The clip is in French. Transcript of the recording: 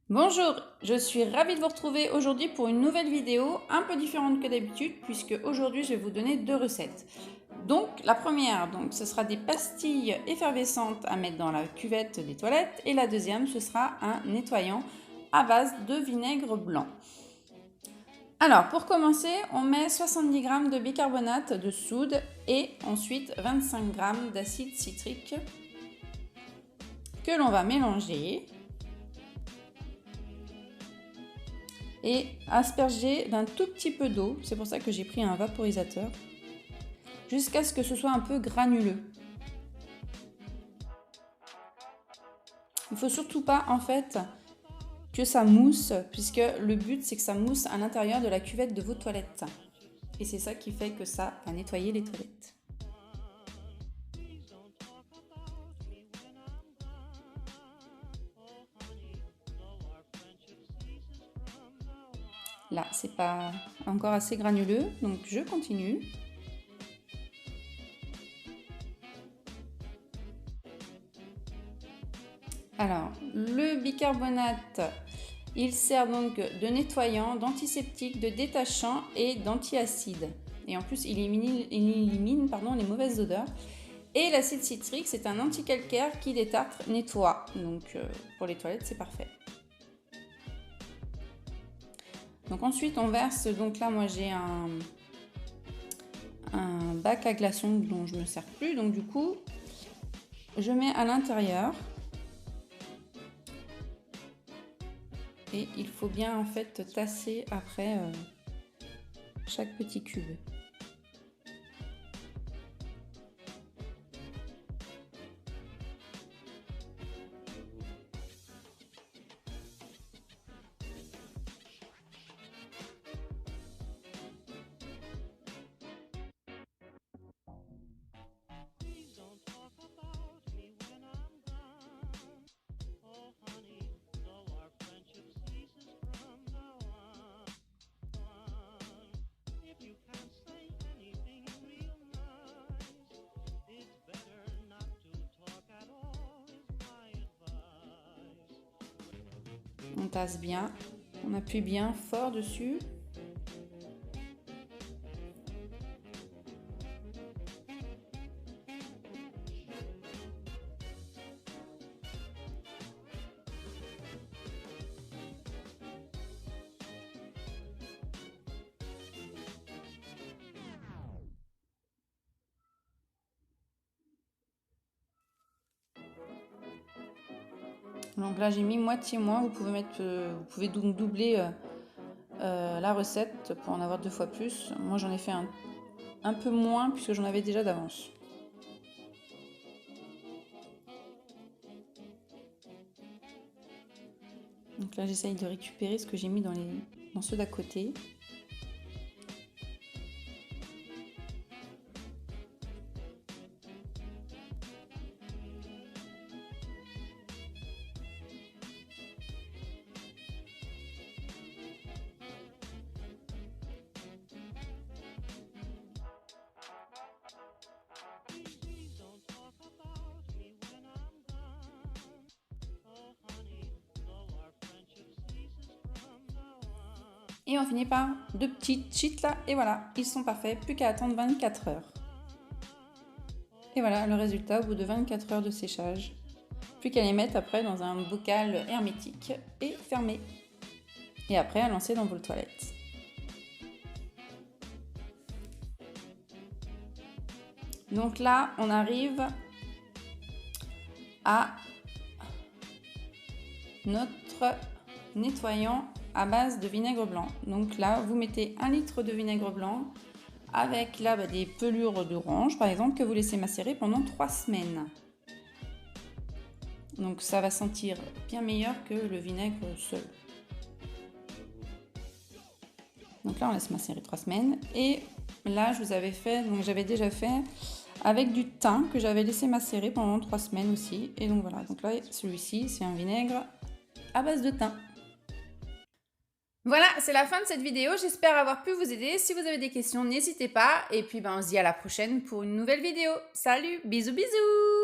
Bonjour, je suis ravie de vous retrouver aujourd'hui pour une nouvelle vidéo un peu différente que d'habitude puisque aujourd'hui je vais vous donner deux recettes. Donc la première, ce sera des pastilles effervescentes à mettre dans la cuvette des toilettes et la deuxième ce sera un nettoyant à base de vinaigre blanc. Alors pour commencer, on met 70 g de bicarbonate de soude et ensuite 25 g d'acide citrique que l'on va mélanger et asperger d'un tout petit peu d'eau, c'est pour ça que j'ai pris un vaporisateur, jusqu'à ce que ce soit un peu granuleux. Il ne faut surtout pas en fait que ça mousse, puisque le but c'est que ça mousse à l'intérieur de la cuvette de vos toilettes. Et c'est ça qui fait que ça va nettoyer les toilettes. Là, c'est pas encore assez granuleux, donc je continue. Alors, le bicarbonate, il sert donc de nettoyant, d'antiseptique, de détachant et d'antiacide. Et en plus, il élimine les mauvaises odeurs. Et l'acide citrique, c'est un anticalcaire qui détartre, nettoie. Donc pour les toilettes, c'est parfait. Donc ensuite, on verse, donc là, moi j'ai un bac à glaçons dont je ne me sers plus. Donc du coup, je mets à l'intérieur. Et il faut bien en fait tasser après chaque petit cube. On tasse bien, on appuie bien fort dessus. Donc là j'ai mis moitié moins, vous pouvez donc doubler la recette pour en avoir 2 fois plus. Moi j'en ai fait un peu moins puisque j'en avais déjà d'avance. Donc là j'essaye de récupérer ce que j'ai mis dans ceux d'à côté. Et on finit par 2 petites cheats là, et voilà, ils sont parfaits, plus qu'à attendre 24 heures. Et voilà le résultat au bout de 24 heures de séchage. Plus qu'à les mettre après dans un bocal hermétique et fermé. Et après à lancer dans vos toilettes. Donc là, on arrive à notre nettoyant à base de vinaigre blanc. Donc là, vous mettez 1 litre de vinaigre blanc avec là des pelures d'orange par exemple que vous laissez macérer pendant 3 semaines. Donc ça va sentir bien meilleur que le vinaigre seul. Donc là on laisse macérer 3 semaines et là je vous avais fait, donc j'avais déjà fait avec du thym que j'avais laissé macérer pendant 3 semaines aussi. Et donc voilà, donc là celui-ci c'est un vinaigre à base de thym. Voilà, c'est la fin de cette vidéo, j'espère avoir pu vous aider. Si vous avez des questions, n'hésitez pas. Et puis on se dit à la prochaine pour une nouvelle vidéo. Salut, bisous bisous.